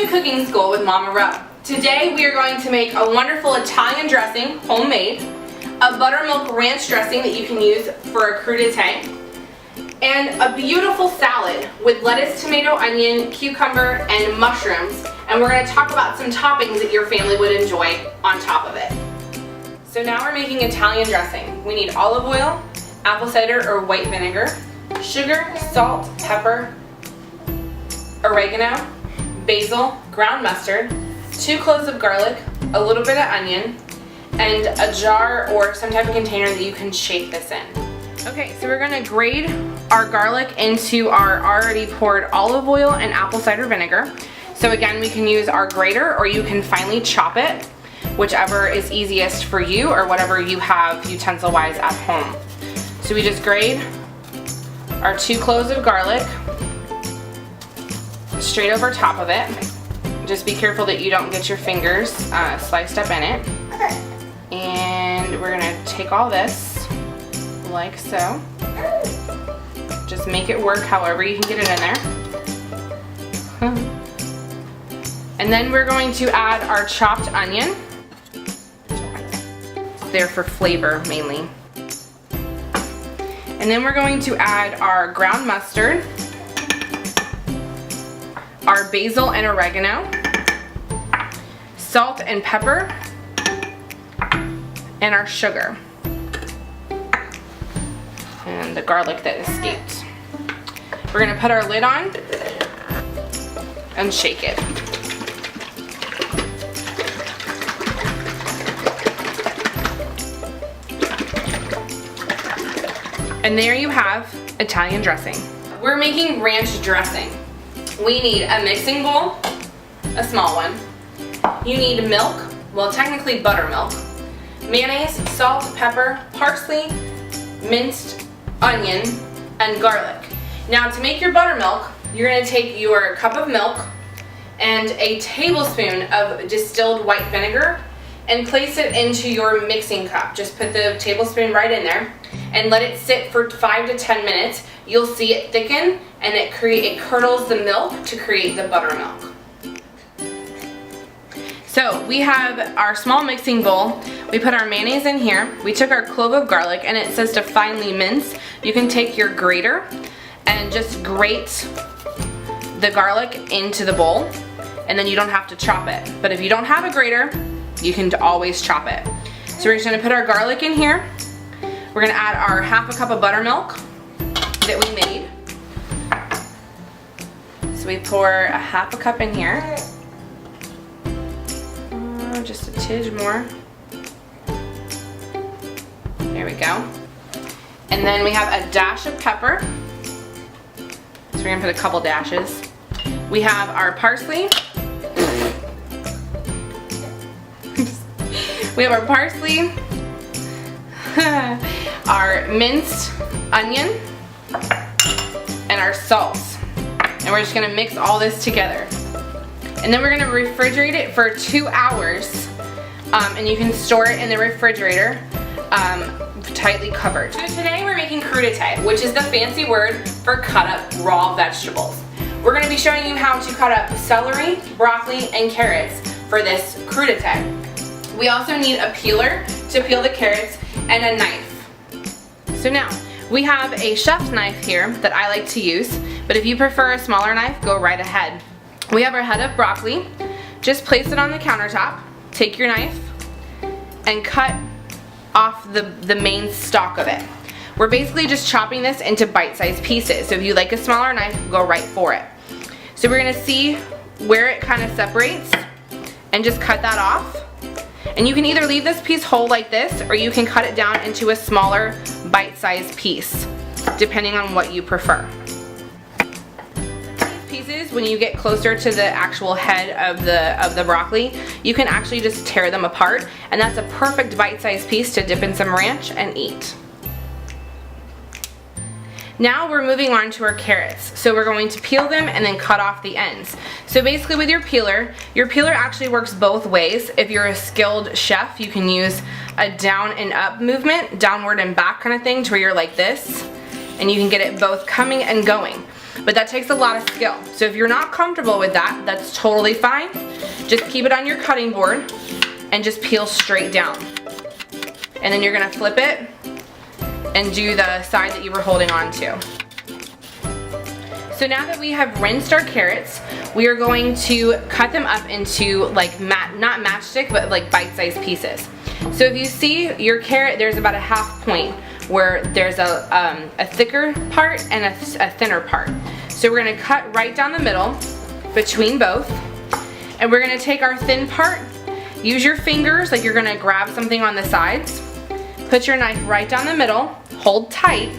Cooking School with Mama Ro. Today we are going to make a wonderful Italian dressing, homemade, a buttermilk ranch dressing that you can use for a crudite, and a beautiful salad with lettuce, tomato, onion, cucumber, and mushrooms. And we're going to talk about some toppings that your family would enjoy on top of it. So now we're making Italian dressing. We need olive oil, apple cider or white vinegar, sugar, salt, pepper, oregano, basil, ground mustard, 2 cloves of garlic, a little bit of onion, and a jar or some type of container that you can shape this in. Okay, so we're going to grate our garlic into our already poured olive oil and apple cider vinegar. So again, we can use our grater or you can finely chop it, whichever is easiest for you or whatever you have utensil-wise at home. So we just grate our 2 cloves of garlic straight over top of it. Just be careful that you don't get your fingers sliced up in it. And we're gonna take all this like so. Just make it work however you can get it in there. And then we're going to add our chopped onion. There for flavor mainly. And then we're going to add our ground mustard, our basil and oregano, salt and pepper, and our sugar. And the garlic that escaped. We're going to put our lid on and shake it. And there you have Italian dressing. We're making ranch dressing. We need a mixing bowl, a small one. You need milk, well technically buttermilk, mayonnaise, salt, pepper, parsley, minced onion, and garlic. Now to make your buttermilk, you're going to take your cup of milk and a tablespoon of distilled white vinegar and place it into your mixing cup. Just put the tablespoon right in there and let it sit for 5 to 10 minutes. You'll see it thicken and it curdles the milk to create the buttermilk. So we have our small mixing bowl. We put our mayonnaise in here. We took our clove of garlic and it says to finely mince. You can take your grater and just grate the garlic into the bowl and then you don't have to chop it. But if you don't have a grater, you can always chop it. So we're just gonna put our garlic in here. We're gonna add our ½ cup of buttermilk that we made. So we pour a ½ cup in here. Just a tidge more. There we go. And then we have a dash of pepper. So we're gonna put a couple dashes. We have our parsley. We have our parsley, our minced onion, and our salt. And we're just gonna mix all this together. And then we're gonna refrigerate it for 2 hours. And you can store it in the refrigerator, tightly covered. So today we're making crudite, which is the fancy word for cut up raw vegetables. We're gonna be showing you how to cut up celery, broccoli, and carrots for this crudite. We also need a peeler to peel the carrots and a knife. So now, we have a chef's knife here that I like to use, but if you prefer a smaller knife, go right ahead. We have our head of broccoli. Just place it on the countertop, take your knife, and cut off the main stalk of it. We're basically just chopping this into bite-sized pieces, so if you like a smaller knife, go right for it. So we're gonna see where it kind of separates, and just cut that off. And you can either leave this piece whole like this, or you can cut it down into a smaller bite-sized piece, depending on what you prefer. These pieces, when you get closer to the actual head of the broccoli, you can actually just tear them apart, and that's a perfect bite-sized piece to dip in some ranch and eat. Now we're moving on to our carrots. So we're going to peel them and then cut off the ends. So basically with your peeler actually works both ways. If you're a skilled chef, you can use a down and up movement, downward and back kind of thing, to where you're like this, and you can get it both coming and going. but that takes a lot of skill. So if you're not comfortable with that, that's totally fine. Just keep it on your cutting board and just peel straight down. And then you're gonna flip it and do the side that you were holding on to. So now that we have rinsed our carrots, we are going to cut them up into like, not matchstick, but like bite-sized pieces. So if you see your carrot, there's about a half point where there's a thicker part and a thinner part. So we're gonna cut right down the middle between both. And we're gonna take our thin part, use your fingers like you're gonna grab something on the sides, put your knife right down the middle, hold tight,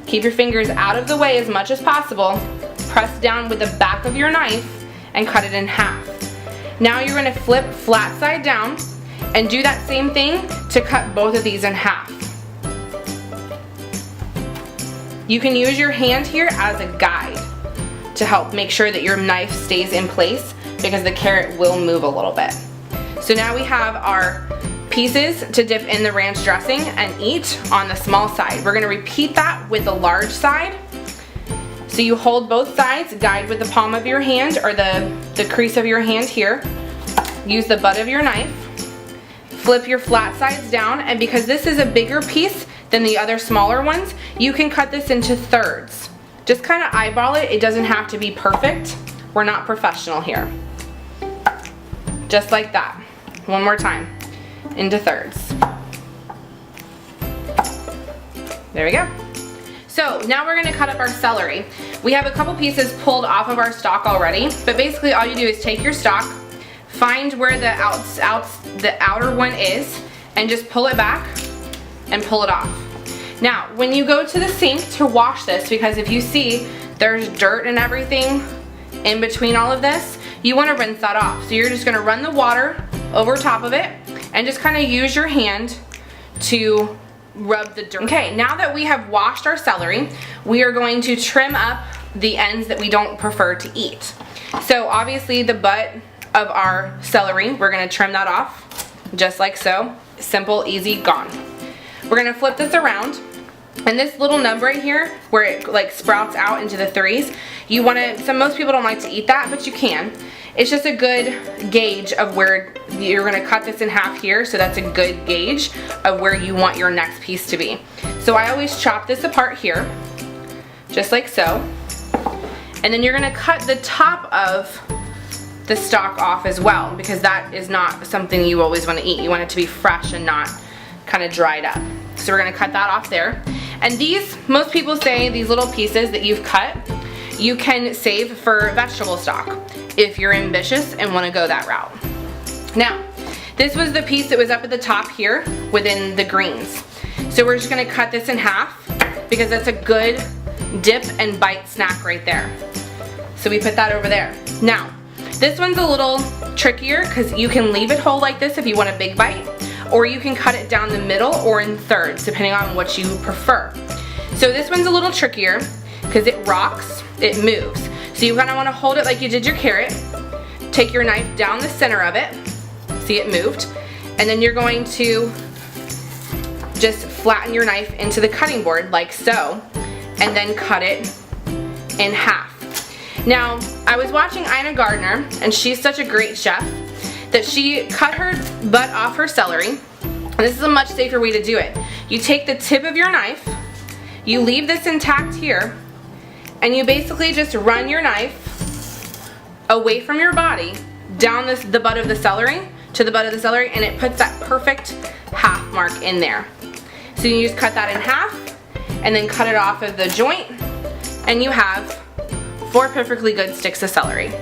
keep your fingers out of the way as much as possible, press down with the back of your knife and cut it in half. Now you're gonna flip flat side down and do that same thing to cut both of these in half. You can use your hand here as a guide to help make sure that your knife stays in place because the carrot will move a little bit. So now we have our pieces to dip in the ranch dressing and eat on the small side. We're gonna repeat that with the large side. So you hold both sides, guide with the palm of your hand or the crease of your hand here. Use the butt of your knife. Flip your flat sides down, and because this is a bigger piece than the other smaller ones, you can cut this into thirds. Just kind of eyeball it. It doesn't have to be perfect. We're not professional here. Just like that. One more time. Into thirds. There we go. So now we're gonna cut up our celery. We have a couple pieces pulled off of our stalk already, but basically all you do is take your stalk, find where the outer one is, and just pull it back and pull it off. Now, when you go to the sink to wash this, because if you see there's dirt and everything in between all of this, you wanna rinse that off. So you're just gonna run the water over top of it and just kind of use your hand to rub the dirt. Okay, now that we have washed our celery, we are going to trim up the ends that we don't prefer to eat. So obviously the butt of our celery, we're gonna trim that off, just like so. Simple, easy, gone. We're gonna flip this around, and this little nub right here, where it like sprouts out into the threes, you wanna, most people don't like to eat that, but you can. It's just a good gauge of where you're gonna cut this in half here, so that's a good gauge of where you want your next piece to be. So I always chop this apart here, just like so. And then you're gonna cut the top of the stalk off as well, because that is not something you always wanna eat. You want it to be fresh and not kind of dried up. So we're gonna cut that off there. And these, most people say these little pieces that you've cut, you can save for vegetable stock if you're ambitious and want to go that route. Now, this was the piece that was up at the top here within the greens. So we're just going to cut this in half because that's a good dip and bite snack right there. So we put that over there. Now, this one's a little trickier because you can leave it whole like this if you want a big bite, or you can cut it down the middle or in thirds depending on what you prefer. So this one's a little trickier because it rocks, it moves. So you kind of want to hold it like you did your carrot, take your knife down the center of it, see it moved, and then you're going to just flatten your knife into the cutting board like so, and then cut it in half. Now, I was watching Ina Gardner, and she's such a great chef, that she cut her butt off her celery, and this is a much safer way to do it. You take the tip of your knife, you leave this intact here, and you basically just run your knife away from your body down the butt of the celery to the butt of the celery, and it puts that perfect half mark in there. So you just cut that in half and then cut it off of the joint, and you have 4 perfectly good sticks of celery.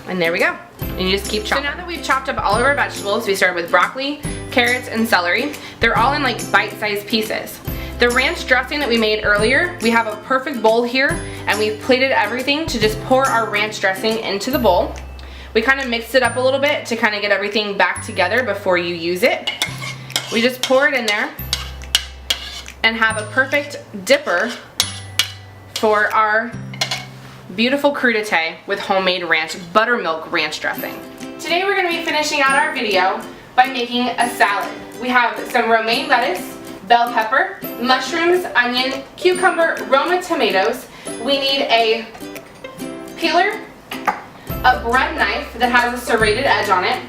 And there we go. And you just keep chopping. So now that we've chopped up all of our vegetables, we started with broccoli, carrots, and celery. They're all in like bite-sized pieces. The ranch dressing that we made earlier, we have a perfect bowl here, and we've plated everything to just pour our ranch dressing into the bowl. We kind of mixed it up a little bit to kind of get everything back together before you use it. We just pour it in there and have a perfect dipper for our beautiful crudite with homemade buttermilk ranch dressing. Today we're going to be finishing out our video by making a salad. We have some romaine lettuce, bell pepper, mushrooms, onion, cucumber, Roma tomatoes. We need a peeler, a bread knife that has a serrated edge on it,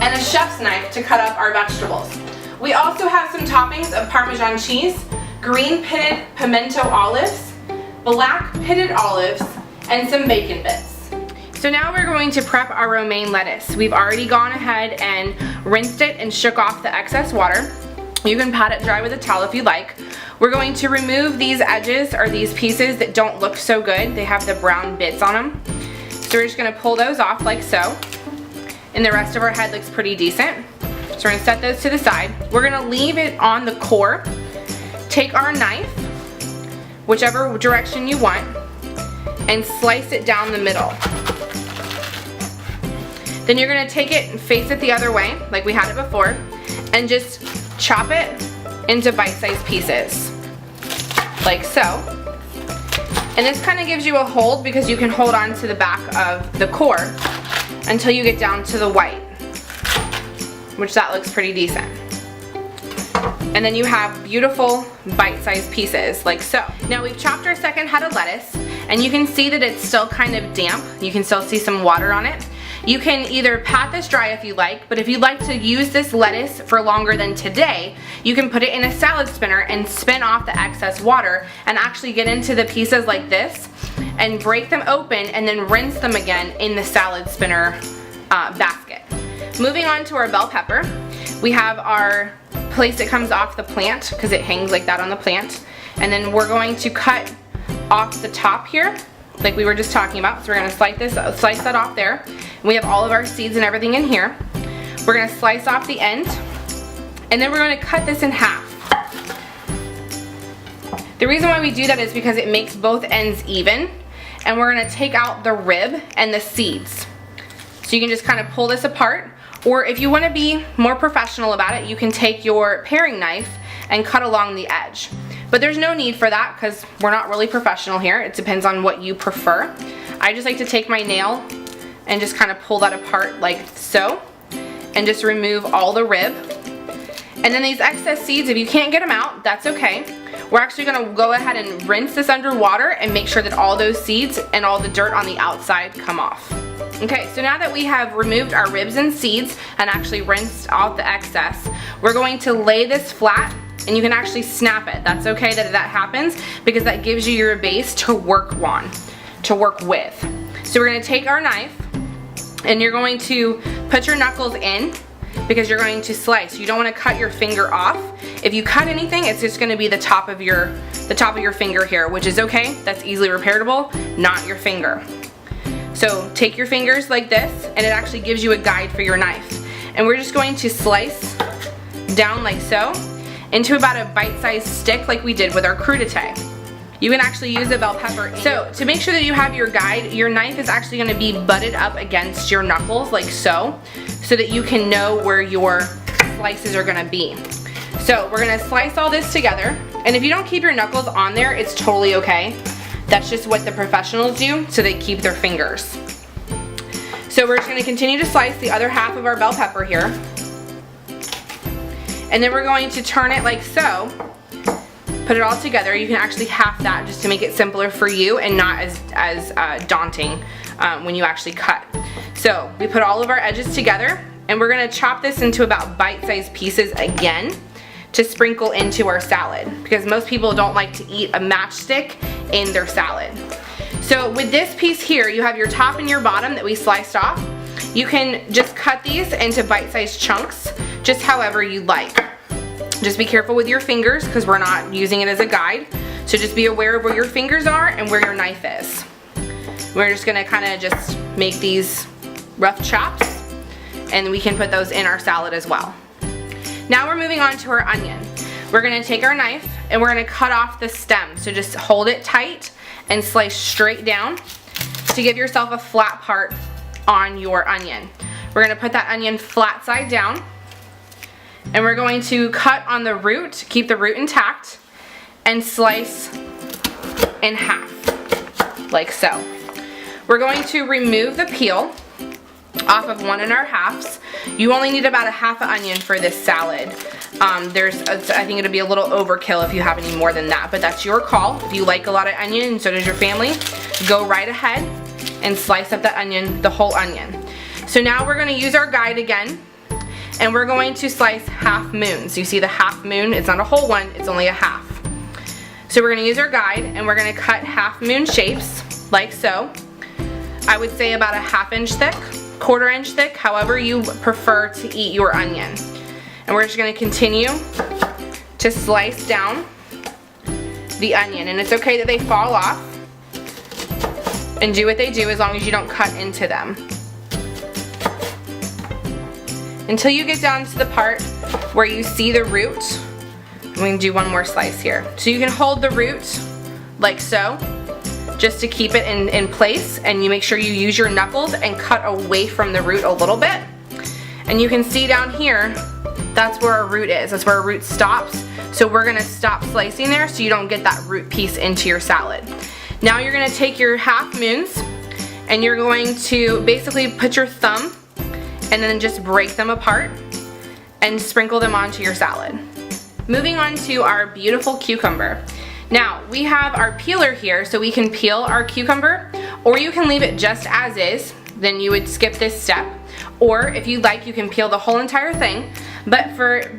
and a chef's knife to cut up our vegetables. We also have some toppings of Parmesan cheese, green pitted pimento olives, black pitted olives, and some bacon bits. So now we're going to prep our romaine lettuce. We've already gone ahead and rinsed it and shook off the excess water. You can pat it dry with a towel if you like. We're going to remove these edges or these pieces that don't look so good. They have the brown bits on them. So we're just going to pull those off like so. And the rest of our head looks pretty decent. So we're going to set those to the side. We're going to leave it on the core. Take our knife, whichever direction you want, and slice it down the middle. Then you're going to take it and face it the other way, like we had it before, and just chop it into bite-sized pieces, like so. And this kind of gives you a hold because you can hold on to the back of the core until you get down to the white, which that looks pretty decent. And then you have beautiful bite-sized pieces, like so. Now we've chopped our second head of lettuce, and you can see that it's still kind of damp. You can still see some water on it. You can either pat this dry if you like, but if you'd like to use this lettuce for longer than today, you can put it in a salad spinner and spin off the excess water and actually get into the pieces like this and break them open and then rinse them again in the salad spinner basket. Moving on to our bell pepper, we have our place that comes off the plant because it hangs like that on the plant, and then we're going to cut off the top here like we were just talking about. So we're going to slice that off there. We have all of our seeds and everything in here. We're going to slice off the end, and then we're going to cut this in half. The reason why we do that is because it makes both ends even, and we're going to take out the rib and the seeds. So you can just kind of pull this apart, or if you want to be more professional about it, you can take your paring knife and cut along the edge. But there's no need for that because we're not really professional here. It depends on what you prefer. I just like to take my nail and just kind of pull that apart like so, and just remove all the rib. And then these excess seeds, if you can't get them out, that's okay. We're actually going to go ahead and rinse this under water and make sure that all those seeds and all the dirt on the outside come off. Okay, so now that we have removed our ribs and seeds and actually rinsed out the excess, we're going to lay this flat, and you can actually snap it. That's okay that that happens because that gives you your base to work with. So we're going to take our knife, and you're going to put your knuckles in because you're going to slice. You don't want to cut your finger off. If you cut anything, it's just going to be the top of your finger here, which is okay. That's easily repairable, not your finger. So take your fingers like this, and it actually gives you a guide for your knife. And we're just going to slice down like so into about a bite-sized stick like we did with our crudite. You can actually use a bell pepper. So to make sure that you have your guide, your knife is actually going to be butted up against your knuckles like so that you can know where your slices are going to be. So we're going to slice all this together, and if you don't keep your knuckles on there, it's totally okay. That's just what the professionals do, so they keep their fingers. So we're just going to continue to slice the other half of our bell pepper here, and then we're going to turn it like so. Put it all together. You can actually half that just to make it simpler for you and not as daunting when you actually cut. So we put all of our edges together, and we're going to chop this into about bite-sized pieces again to sprinkle into our salad, because most people don't like to eat a matchstick in their salad. So with this piece here, you have your top and your bottom that we sliced off. You can just cut these into bite-sized chunks, just however you like. Just be careful with your fingers because we're not using it as a guide. So just be aware of where your fingers are and where your knife is. We're just gonna kind of just make these rough chops, and we can put those in our salad as well. Now we're moving on to our onion. We're gonna take our knife and we're gonna cut off the stem. So just hold it tight and slice straight down to give yourself a flat part on your onion. We're gonna put that onion flat side down, and we're going to cut on the root, keep the root intact, and slice in half, like so. We're going to remove the peel, off of 1 1/2. You only need about a half an onion for this salad. I think it'll be a little overkill if you have any more than that, but that's your call. If you like a lot of onion and so does your family, go right ahead and slice up the onion, the whole onion. So now we're going to use our guide again, and we're going to slice half moons. You see the half moon, it's not a whole one, it's only a half. So we're going to use our guide and we're going to cut half moon shapes like so. I would say about a 1/2 inch thick, 1/4 inch thick, however you prefer to eat your onion. And we're just going to continue to slice down the onion, and it's okay that they fall off, and do what they do as long as you don't cut into them. Until you get down to the part where you see the root. I'm going to do one more slice here. So you can hold the root like so, just to keep it in place, and you make sure you use your knuckles and cut away from the root a little bit. And you can see down here, that's where our root is. That's where our root stops. So we're going to stop slicing there so you don't get that root piece into your salad. Now you're going to take your half moons and you're going to basically put your thumb and then just break them apart and sprinkle them onto your salad. Moving on to our beautiful cucumber. Now we have our peeler here, so we can peel our cucumber, or you can leave it just as is, then you would skip this step. Or if you'd like, you can peel the whole entire thing, but for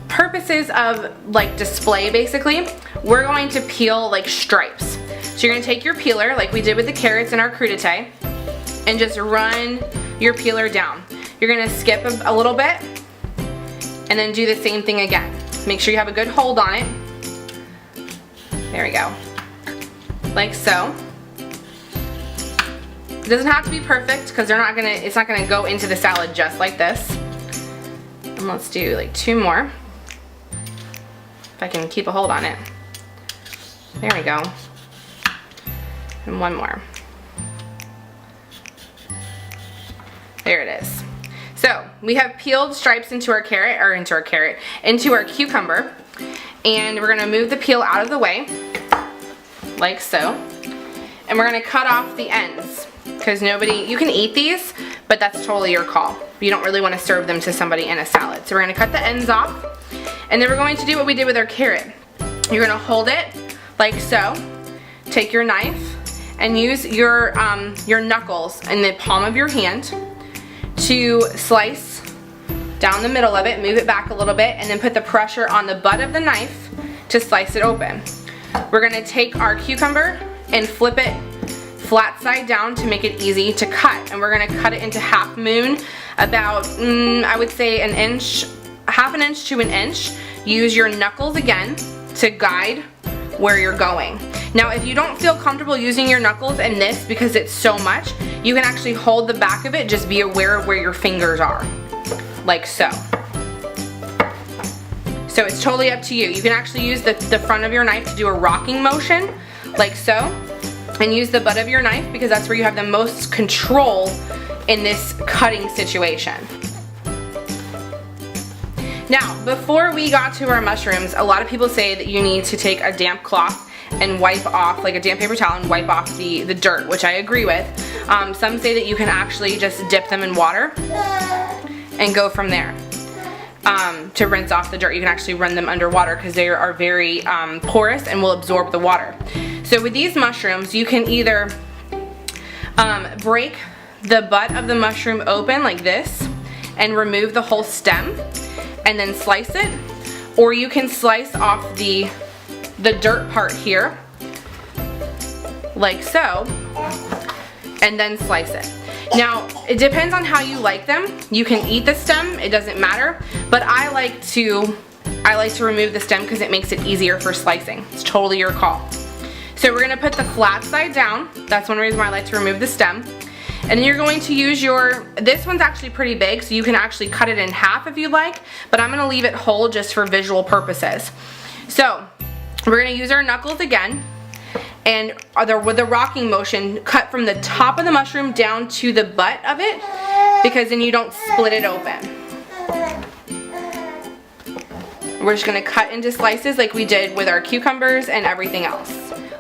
purposes of like display basically, we're going to peel like stripes. So you're going to take your peeler like we did with the carrots in our crudite and just run your peeler down. You're going to skip a little bit and then do the same thing again. Make sure you have a good hold on it. There we go. Like so. It doesn't have to be perfect because it's not gonna go into the salad just like this. And let's do like 2 more. If I can keep a hold on it. There we go. And 1 more. There it is. So we have peeled stripes into our into our cucumber, and we're gonna move the peel out of the way, like so, and we're gonna cut off the ends, because you can eat these, but that's totally your call. You don't really want to serve them to somebody in a salad. So we're gonna cut the ends off, and then we're going to do what we did with our carrot. You're gonna hold it like so, take your knife, and use your knuckles in the palm of your hand to slice down the middle of it, move it back a little bit, and then put the pressure on the butt of the knife to slice it open. We're going to take our cucumber and flip it flat side down to make it easy to cut, and we're going to cut it into half moon, about I would say an inch, 1/2 inch to 1 inch. Use your knuckles again to guide where you're going. Now if you don't feel comfortable using your knuckles in this because it's so much, you can actually hold the back of it, just be aware of where your fingers are, like so. So it's totally up to you. You can actually use the front of your knife to do a rocking motion, like so, and use the butt of your knife because that's where you have the most control in this cutting situation. Now, before we got to our mushrooms, a lot of people say that you need to take a damp cloth and wipe off, like a damp paper towel, and wipe off the dirt, which I agree with. Some say that you can actually just dip them in water and go from there. To rinse off the dirt, you can actually run them underwater because they are very porous and will absorb the water. So with these mushrooms, you can either break the butt of the mushroom open like this and remove the whole stem and then slice it, or you can slice off the dirt part here like so and then slice it. Now it depends on how you like them. You can eat the stem, it doesn't matter, but I like to remove the stem because it makes it easier for slicing. It's totally your call. So we're gonna put the flat side down. That's one reason why I like to remove the stem. And then you're going to use this one's actually pretty big, so you can actually cut it in half if you like, but I'm gonna leave it whole just for visual purposes. So we're gonna use our knuckles again, and with the rocking motion, cut from the top of the mushroom down to the butt of it, because then you don't split it open. We're just gonna cut into slices like we did with our cucumbers and everything else,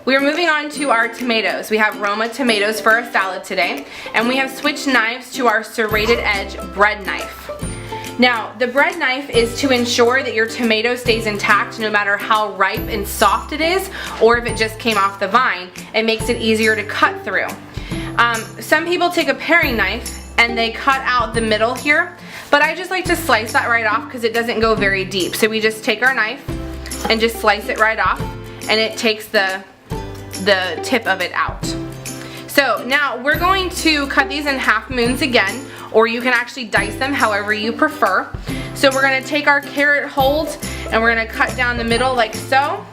we're moving on to our tomatoes. We have Roma tomatoes for our salad today, and we have switched knives to our serrated edge bread knife. Now, the bread knife is to ensure that your tomato stays intact no matter how ripe and soft it is, or if it just came off the vine. It makes it easier to cut through. Some people take a paring knife and they cut out the middle here, but I just like to slice that right off because it doesn't go very deep. So we just take our knife and just slice it right off, and it takes the tip of it out. So now we're going to cut these in half moons again, or you can actually dice them however you prefer. So we're going to take our carrot hulls and we're going to cut down the middle like so,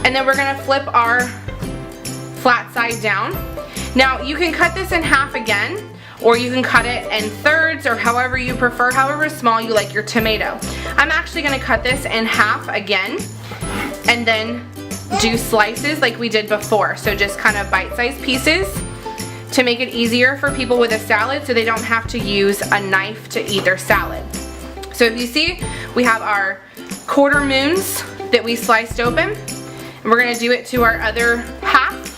and then we're going to flip our flat side down. Now you can cut this in half again, or you can cut it in thirds, or however you prefer, however small you like your tomato. I'm actually going to cut this in half again and then do slices like we did before. So just kind of bite-sized pieces to make it easier for people with a salad so they don't have to use a knife to eat their salad. So if you see, we have our quarter moons that we sliced open, and we're going to do it to our other half.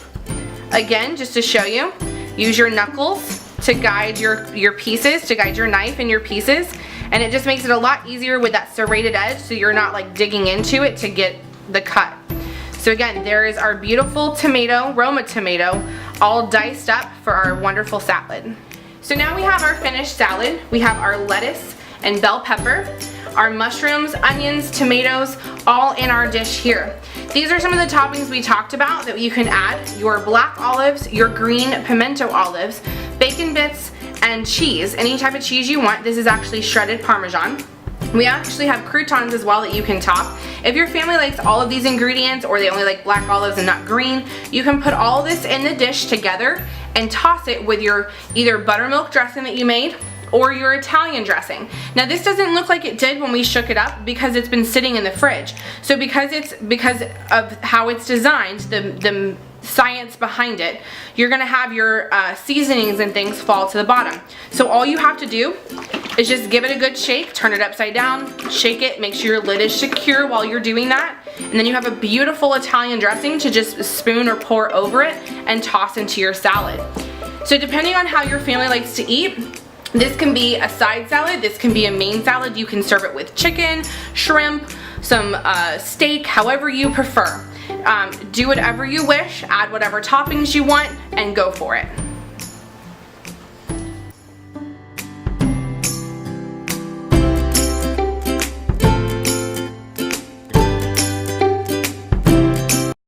Again, just to show you, use your knuckles to guide your pieces, to guide your knife and your pieces, and it just makes it a lot easier with that serrated edge so you're not like digging into it to get the cut. So again, there is our beautiful tomato, Roma tomato, all diced up for our wonderful salad. So now we have our finished salad. We have our lettuce and bell pepper, our mushrooms, onions, tomatoes, all in our dish here. These are some of the toppings we talked about that you can add: your black olives, your green pimento olives, bacon bits, and cheese. Any type of cheese you want. This is actually shredded Parmesan. We actually have croutons as well that you can top. If your family likes all of these ingredients, or they only like black olives and not green, you can put all this in the dish together and toss it with your either buttermilk dressing that you made or your Italian dressing. Now this doesn't look like it did when we shook it up because it's been sitting in the fridge. So because of how it's designed, the science behind it, you're gonna have your seasonings and things fall to the bottom. So all you have to do is just give it a good shake, turn it upside down, shake it, make sure your lid is secure while you're doing that, and then you have a beautiful Italian dressing to just spoon or pour over it and toss into your salad. So depending on how your family likes to eat, this can be a side salad, this can be a main salad. You can serve it with chicken, shrimp, some steak, however you prefer. Do whatever you wish, add whatever toppings you want, and go for it.